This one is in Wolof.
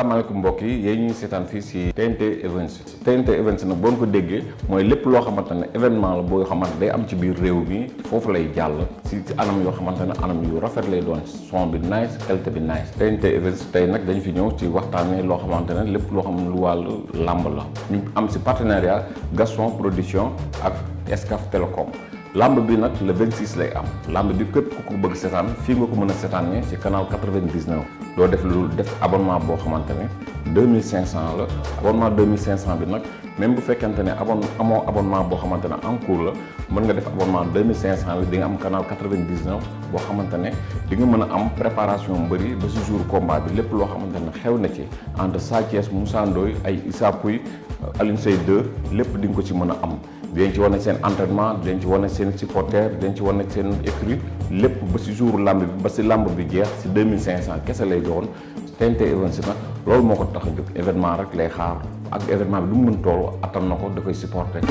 salaamaaleykum mbokk yi yéen ñuy seetaan fii si TNT Évents. TNT Évents nag boo ko déggee mooy lépp loo xamante ne événement la boo xamante day am ci biir réew mi foofu lay jàll si anam yoo xamante ne anam yu rafet lay doon son bi nice qualité bi nice. TNT Évents tey nag dañu fi ñëw ci waxtaanee loo xamante ne lépp loo xam lu wàllu làmb la ñu am si partenariat Gaston Production ak Excaf Télécom. lamb bi nag le 26 lay am lamb bi képp ku ko bëgg seetaan fii nga ko mën a seetaanee ci canal 99 doo def lu def abonnement boo xamante ne 2500 la abonnement 2500 bi nag même bu fekkente ne amoo abonnement boo xamante ne en cours la mën nga def abonnement 2500 bi di nga am canal 99 boo xamante ne di nga mën a am préparation mbëri ba ci jour combat bi lépp loo xamante ne xew na ci entre Sa Thiès Moussa Ndoye ay Issa Pouye Alioune Seye 2 lépp di nga ko ci mën a am. dinañ ci wane seen entraînement dinañ ci wane seen supporter dinañ ci wane seen écurie lépp ba ci jour lamb bi ba ci lamb bi jeex ci 2500 kese lay doon TNT Évents nag loolu moo ko tax a jóg événement rek lay xaar ak événement bi lu mu mën toll attan na ko da koy supporter.